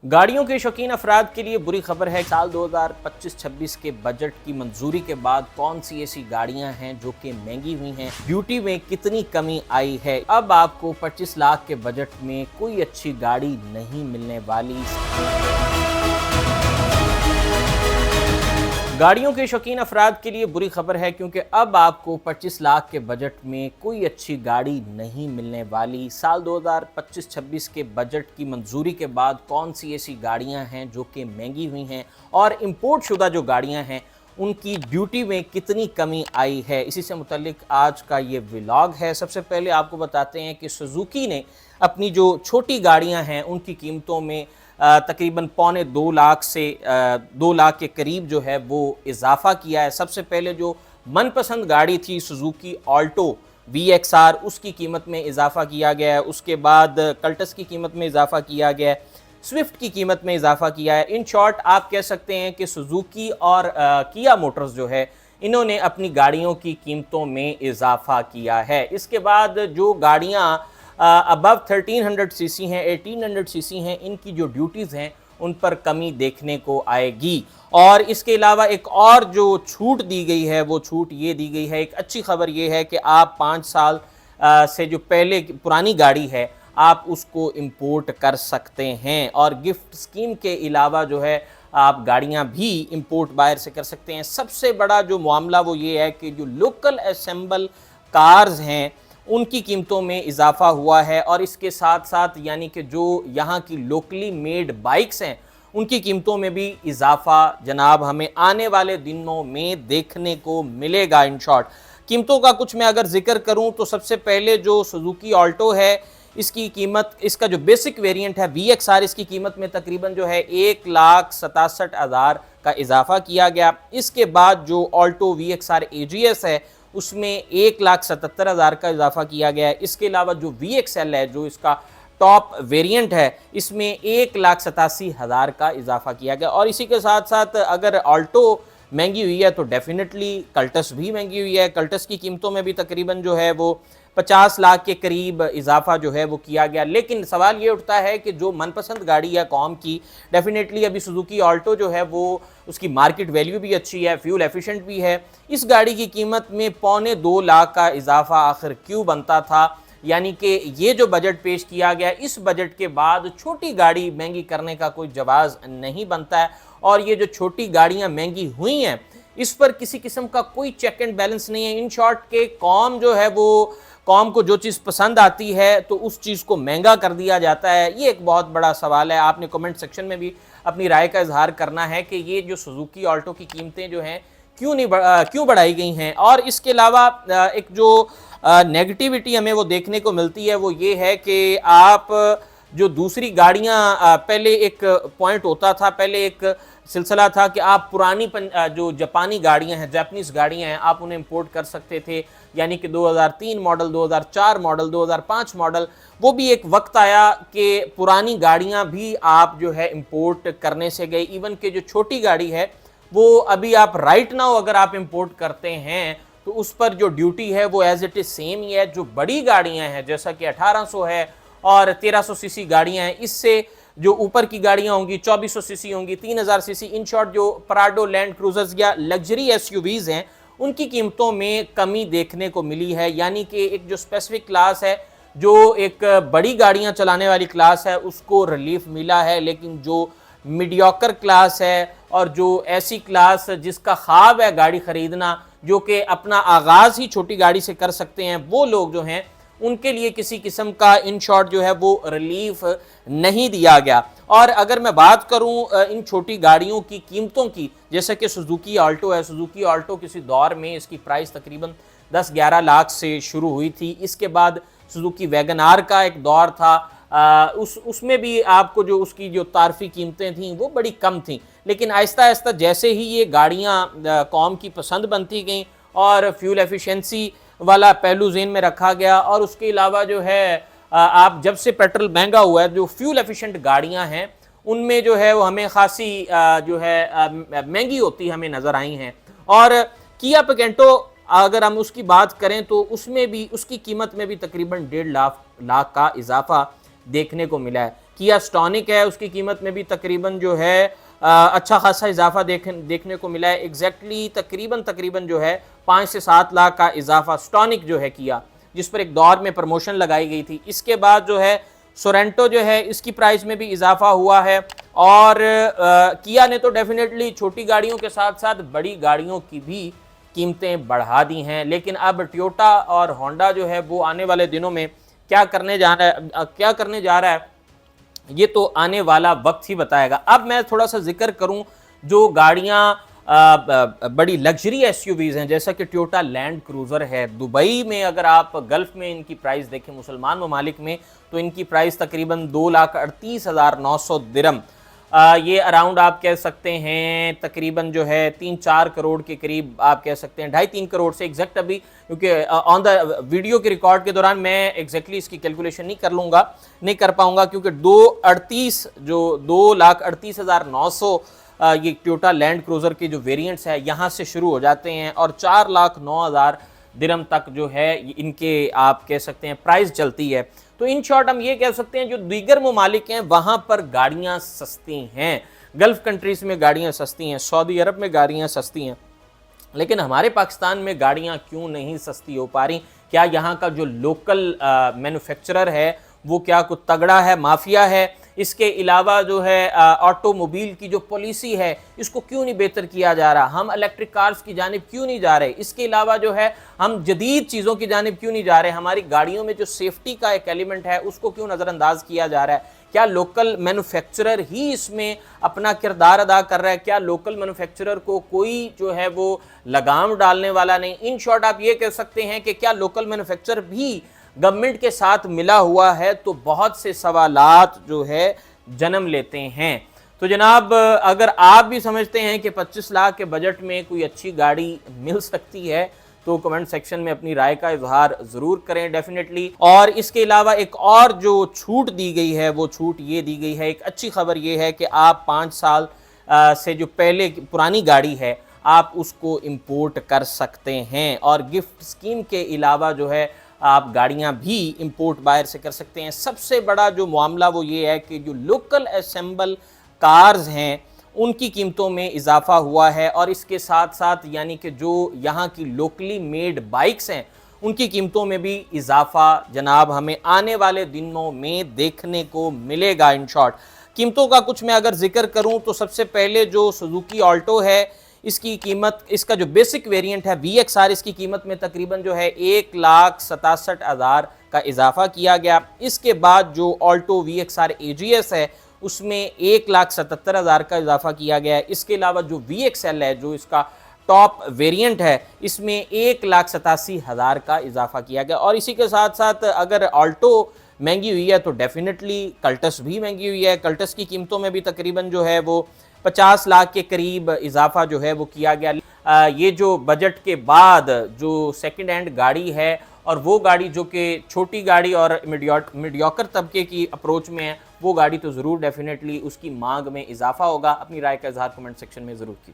गाड़ियों के शौकीन अफराद के लिए बुरी खबर है। साल 2025-26 के बजट की मंजूरी के बाद कौन सी ऐसी गाड़ियां हैं जो कि महंगी हुई हैं, ड्यूटी में कितनी कमी आई है। अब आपको 25 लाख के बजट में कोई अच्छी गाड़ी नहीं मिलने वाली। गाड़ियों के शौकीन अफराद के लिए बुरी खबर है, क्योंकि अब आपको 25 लाख के बजट में कोई अच्छी गाड़ी नहीं मिलने वाली। साल 2025-26 के बजट की मंजूरी के बाद कौन सी ऐसी गाड़ियां हैं जो कि महंगी हुई हैं और इंपोर्ट शुदा जो गाड़ियां हैं उनकी ड्यूटी में कितनी कमी आई है, इसी से मुतल्लिक आज का ये व्लॉग है। सबसे पहले आपको बताते हैं कि सुजुकी ने अपनी जो छोटी गाड़ियां हैं उनकी कीमतों में तकरीबन 1.25 से 2 लाख के करीब जो है वो इजाफा किया है। सबसे पहले जो मनपसंद गाड़ी थी सुजुकी ऑल्टो VXR, उसकी कीमत में इजाफा किया गया है। उसके बाद कल्टस की कीमत में इजाफा किया गया है, स्विफ्ट की कीमत में इजाफा किया है। इन शॉर्ट आप कह सकते हैं कि सुजुकी और किया मोटर्स जो है इन्होंने अपनी गाड़ियों की कीमतों में इजाफा किया है। इसके बाद जो गाड़ियाँ अबव 1300 सीसी हैं, 1800 सीसी हैं, इनकी जो ड्यूटीज़ हैं उन पर कमी देखने को आएगी। और इसके अलावा एक और जो छूट दी गई है वो छूट ये दी गई है, एक अच्छी खबर ये है कि आप 5 साल से जो पहले पुरानी गाड़ी है आप उसको इंपोर्ट कर सकते हैं। और गिफ्ट स्कीम के अलावा जो है आप गाड़ियां भी इंपोर्ट बाहर से कर सकते हैं। सबसे बड़ा जो मामला वो ये है कि जो लोकल असेंबल कार्स हैं उनकी कीमतों में इजाफा हुआ है, और इसके साथ साथ यानी कि जो यहाँ की लोकली मेड बाइक्स हैं उनकी कीमतों में भी इजाफा जनाब हमें आने वाले दिनों में देखने को मिलेगा। इन शॉर्ट कीमतों का कुछ मैं अगर जिक्र करूं तो सबसे पहले जो सुजुकी ऑल्टो है इसकी कीमत, इसका जो बेसिक वेरिएंट है VXR, इसकी कीमत में तकरीबन जो है 1,67,000 का इजाफा किया गया। इसके बाद जो ऑल्टो VXR AGS है उसमें 1,77,000 का इजाफा किया गया है। इसके अलावा जो VXL है जो इसका टॉप वेरिएंट है इसमें 1,87,000 का इजाफा किया गया। और इसी के साथ साथ अगर ऑल्टो महंगी हुई है तो डेफिनेटली कल्टस भी महंगी हुई है। कल्टस की कीमतों में भी तकरीबन जो है वो 50 लाख के करीब इजाफा जो है वो किया गया। लेकिन सवाल ये उठता है कि जो मनपसंद गाड़ी है कौम की, डेफिनेटली अभी सुजुकी ऑल्टो जो है वो उसकी मार्केट वैल्यू भी अच्छी है, फ्यूल एफिशिएंट भी है। इस गाड़ी की कीमत में 1.25 लाख का इजाफा आखिर क्यों बनता था, यानी कि ये जो बजट पेश किया गया इस बजट के बाद छोटी गाड़ी महंगी करने का कोई जवाज़ नहीं बनता है। और ये जो छोटी गाड़ियाँ महंगी हुई हैं इस पर किसी किस्म का कोई चेक एंड बैलेंस नहीं है। इन शॉर्ट के कौम जो है वो कौम को जो चीज़ पसंद आती है तो उस चीज़ को महंगा कर दिया जाता है। ये एक बहुत बड़ा सवाल है। आपने कमेंट सेक्शन में भी अपनी राय का इजहार करना है कि ये जो सुजुकी ऑल्टो की कीमतें जो हैं क्यों बढ़ाई गई हैं। और इसके अलावा एक जो नेगेटिविटी हमें वो देखने को मिलती है वो ये है कि आप जो दूसरी गाड़ियां, पहले एक पॉइंट होता था, पहले एक सिलसिला था कि आप पुरानी जो जापानी गाड़ियां हैं, जापानीज गाड़ियां हैं, आप उन्हें इंपोर्ट कर सकते थे। यानी कि 2003 मॉडल, 2004 मॉडल, 2005 मॉडल, वो भी एक वक्त आया कि पुरानी गाड़ियां भी आप जो है इंपोर्ट करने से गए। इवन कि जो छोटी गाड़ी है वो अभी आप राइट नाउ अगर आप इंपोर्ट करते हैं तो उस पर जो ड्यूटी है वो एज इट इज सेम ही है। जो बड़ी गाड़ियां हैं जैसा कि 1800 है और 1300 सीसी गाड़ियां हैं, इससे जो ऊपर की गाड़ियां होंगी 2400 सीसी होंगी, 3000 सीसी, इन शॉर्ट जो प्राडो, लैंड क्रूजर्स या लग्जरी SUVs हैं उनकी कीमतों में कमी देखने को मिली है। यानी कि एक जो स्पेसिफिक क्लास है, जो एक बड़ी गाड़ियां चलाने वाली क्लास है, उसको रिलीफ मिला है। लेकिन जो मीडियोकर क्लास है और जो ऐसी क्लास जिसका ख्वाब है गाड़ी खरीदना, जो कि अपना आगाज़ ही छोटी गाड़ी से कर सकते हैं, वो लोग जो हैं उनके लिए किसी किस्म का इन शॉर्ट जो है वो रिलीफ नहीं दिया गया। और अगर मैं बात करूं इन छोटी गाड़ियों की कीमतों की, जैसे कि सुजुकी ऑल्टो है, सुजुकी ऑल्टो किसी दौर में इसकी प्राइस तकरीबन 10-11 लाख से शुरू हुई थी। इसके बाद सुजुकी वैगन आर का एक दौर था, उसमें भी आपको जो उसकी जो तारफी कीमतें थीं वो बड़ी कम थीं। लेकिन आहिस्ता आहिस्ता जैसे ही ये गाड़ियाँ कौम की पसंद बनती गईं और फ्यूल एफिशिएंसी वाला पहलू ज़हन में रखा गया, और उसके अलावा जो है आप जब से पेट्रोल महंगा हुआ है, जो फ्यूल एफिशिएंट गाड़ियां हैं उनमें जो है वो हमें खासी जो है महंगी होती हमें नज़र आई हैं। और किया पिकेंटो अगर हम उसकी बात करें तो उसमें भी उसकी कीमत में भी तकरीबन 1.5 लाख का इजाफा देखने को मिला है। किया स्टॉनिक है, उसकी कीमत में भी तकरीबन जो है अच्छा खासा इजाफा देखने को मिला है। एग्जैक्टली तकरीबन जो है 5 से 7 लाख का इजाफा स्टॉनिक जो है किया, जिस पर एक दौर में प्रमोशन लगाई गई थी। इसके बाद जो है सोरेंटो जो है इसकी प्राइस में भी इजाफा हुआ है। और किया ने तो डेफिनेटली छोटी गाड़ियों के साथ साथ बड़ी गाड़ियों की भी कीमतें बढ़ा दी हैं, लेकिन अब टोयोटा और होंडा जो है वो आने वाले दिनों में क्या करने जा रहा है ये तो आने वाला वक्त ही बताएगा। अब मैं थोड़ा सा जिक्र करूं जो गाड़ियां बड़ी लग्जरी एसयूवीज हैं, जैसा कि टोयोटा लैंड क्रूजर है। दुबई में अगर आप गल्फ में इनकी प्राइस देखें, मुसलमान ममालिक में, तो इनकी प्राइस तकरीबन 2,38,900 दिरहम, ये अराउंड आप कह सकते हैं तकरीबन जो है 3-4 करोड़ के करीब आप कह सकते हैं, 2.5-3 करोड़ से एग्जैक्ट अभी, क्योंकि ऑन द वीडियो के रिकॉर्ड के दौरान मैं एग्जैक्टली इसकी कैलकुलेशन नहीं कर पाऊंगा, क्योंकि 2,38,900 ये टोयोटा लैंड क्रूजर के जो वेरिएंट्स है यहाँ से शुरू हो जाते हैं और 4,09,000 दिरहम तक जो है इनके आप कह सकते हैं प्राइस चलती है। तो इन शॉर्ट हम ये कह सकते हैं जो दीगर ममालिक हैं वहाँ पर गाड़ियाँ सस्ती हैं, गल्फ कंट्रीज़ में गाड़ियाँ सस्ती हैं, सऊदी अरब में गाड़ियाँ सस्ती हैं, लेकिन हमारे पाकिस्तान में गाड़ियाँ क्यों नहीं सस्ती हो पा रही? क्या यहाँ का जो लोकल मैन्युफैक्चरर है वो क्या कुछ तगड़ा है, माफिया है? इसके अलावा जो है ऑटोमोबाइल की जो पॉलिसी है इसको क्यों नहीं बेहतर किया जा रहा? हम इलेक्ट्रिक कार्स की जानिब क्यों नहीं जा रहे? इसके अलावा जो है हम जदीद चीज़ों की जानिब क्यों नहीं जा रहे? हमारी गाड़ियों में जो सेफ्टी का एक एलिमेंट है उसको क्यों नज़रअंदाज किया जा रहा है? क्या लोकल मैन्युफैक्चरर ही इसमें अपना किरदार अदा कर रहा है? क्या लोकल मैन्युफैक्चरर को कोई जो है वो लगाम डालने वाला नहीं? इन शॉर्ट आप ये कह सकते हैं कि क्या लोकल मैन्युफैक्चरर भी गवर्नमेंट के साथ मिला हुआ है? तो बहुत से सवालात जो है जन्म लेते हैं। तो जनाब अगर आप भी समझते हैं कि 25 लाख के बजट में कोई अच्छी गाड़ी मिल सकती है तो कमेंट सेक्शन में अपनी राय का इजहार ज़रूर करें डेफिनेटली। और इसके अलावा एक और जो छूट दी गई है वो छूट ये दी गई है, एक अच्छी खबर ये है कि आप 5 साल से जो पहले पुरानी गाड़ी है आप उसको इंपोर्ट कर सकते हैं। और गिफ्ट स्कीम के अलावा जो है आप गाड़ियां भी इंपोर्ट बाहर से कर सकते हैं। सबसे बड़ा जो मामला वो ये है कि जो लोकल असेंबल कार्स हैं उनकी कीमतों में इजाफा हुआ है और इसके साथ साथ यानी कि जो यहाँ की लोकली मेड बाइक्स हैं उनकी कीमतों में भी इजाफा जनाब हमें आने वाले दिनों में देखने को मिलेगा। इन शॉर्ट कीमतों का कुछ मैं अगर जिक्र करूं तो सबसे पहले जो सुजुकी ऑल्टो है इसकी कीमत, इसका जो बेसिक वेरिएंट है VXR, इसकी कीमत में तकरीबन जो है 1,67,000 का इजाफा किया गया। इसके बाद जो ऑल्टो VXR AGS है उसमें 1,77,000 का इजाफा किया गया है। इसके अलावा जो VXL है जो इसका टॉप वेरिएंट है इसमें 1,87,000 का इजाफा किया गया। और इसी के साथ साथ अगर ऑल्टो महंगी हुई है तो डेफिनेटली कल्टस भी महंगी हुई है। कल्टस की कीमतों में भी तकरीबन जो है वो 50 लाख के करीब इजाफा जो है वो किया गया। ये जो बजट के बाद जो सेकंड हैंड गाड़ी है और वो गाड़ी जो कि छोटी गाड़ी और मीडियोकर तबके की अप्रोच में है वो गाड़ी तो ज़रूर डेफिनेटली उसकी मांग में इजाफा होगा। अपनी राय का इजहार कमेंट सेक्शन में ज़रूर कीजिए।